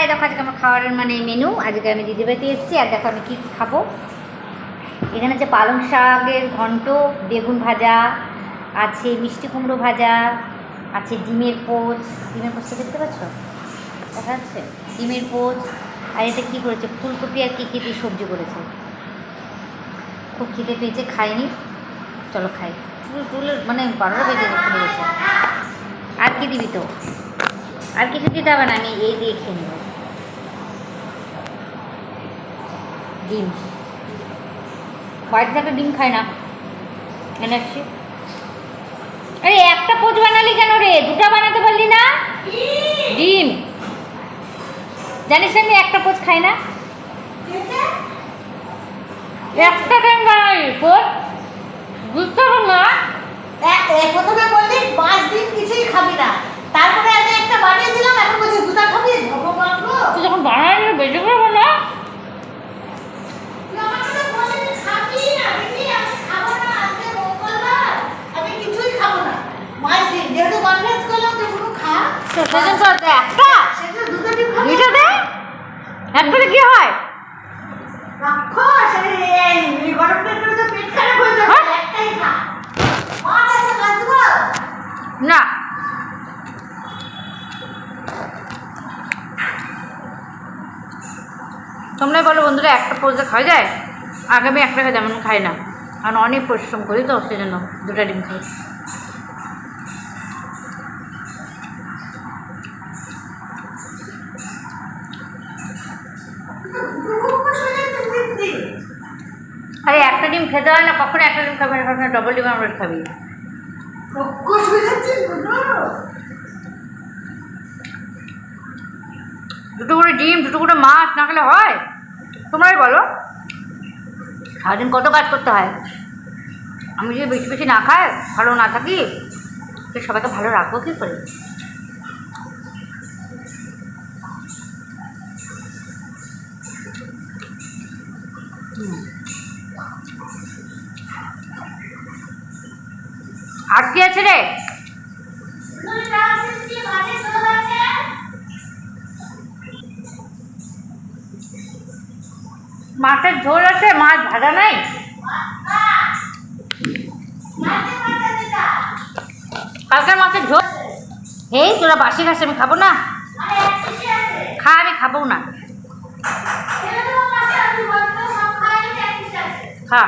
এই দেখো আজকে আমার খাওয়ার মানে মেনু। আজকে আমি দিদিবাড়িতে এসেছি আর দেখো আমি কী খাবো। এখানে আছে পালং শাকের ঘন্ট, বেগুন ভাজা আছে, মিষ্টি কুমড়ো ভাজা আছে, ডিমের পোচ। ডিমের পোচটা দেখতে পাচ্ছ, দেখা যাচ্ছে? ডিমের পোচ। আর এটা কী করেছে, ফুলকপি আর কী দিয়ে সবজি করেছে। খুব খিদে পেয়েছে, খাইনি, চলো খাই। চুল মানে 12টা বেজে গেছে। আর কি দিবি তো? আর কিছু দিতে হবে না, আমি এই দিয়ে খেয়ে নেব। ডিম, বাড়িতে একটা ডিম খাই না, এনে আসছি। আরে একটা পোচ বানালি কেন রে? দুটা বানাতে পারলি না? ডিম জানিস আমি একটা পোচ খাই না, একটা টাইম বানালি পোচ, বুঝতে পারো না? প্রথমে বললি 5 দিন কিছুই খাবি না, তারপরে আমি একটা বানিয়ে দিলাম, এখন বলছিস দুটা খাবি। ভগবান গো, তুই যখন বানালি বেশি করে বানা। তুই আমার সাথে বললি খাবি না, দিদি আমি খাবো না, আজকে মঙ্গলবার আমি কিছুই খাবো না 5 দিন। যেহেতু কনফারেন্স করলাম যে পুরো খা, তো সেদিন তো একটা সেটা দুটো ডিম খাবো। দুইটা দে, একবারে কি হয়? রাক্ষস, এই গরমটার জন্য তো পেট খারাপ হয়ে যাবে, একটাই খা। মাছ আছে, মাছ দেবো না। তোমরাই বলো বন্ধুরা, একটা পোজে খাওয়া যায়? আগে আমি একটা খাই, যেমন খাই না, কারণ অনেক পরিশ্রম করি তো, সেই জন্য দুটা ডিম খাই। আরে একটা ডিম খেতে হয় না, কখনো একটা ডিম খাবি না, কখনো ডবল ডিম আমলেট খাবি। দুটো করে ডিম, দুটো করে মাছ না খেলে হয়? তোমরাই বলো, সারাদিন কত কাজ করতে হয়। আমি যদি বেশি বেশি না খাই, ভালো না থাকি, তো সবাইকে ভালো রাখবো কী করে? আর কি আছে রে? মাছের ঝোল আছে, মাছ ভাজা নাই। কালকের মাছের ঝোল। এই তোরা বাসি খাস, আমি খাবো না। খা, আমি খাবো না। খা।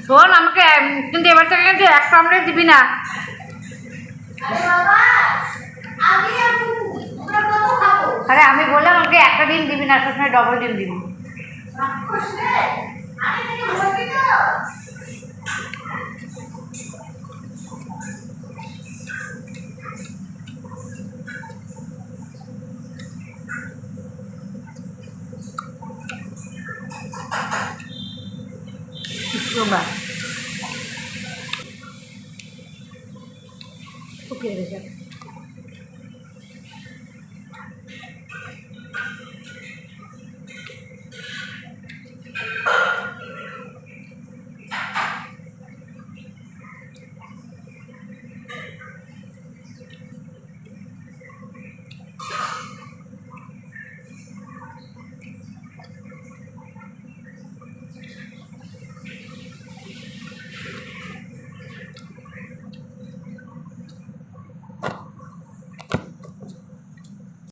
শোন, আমাকে কিন্তু এবার থেকে কিন্তু একটা আমলেট দিবি না। আরে আমি বললাম আমাকে একটা ডিম দিবি না, সবসময় ডবল ডিম দিবি। তোমরা ওকে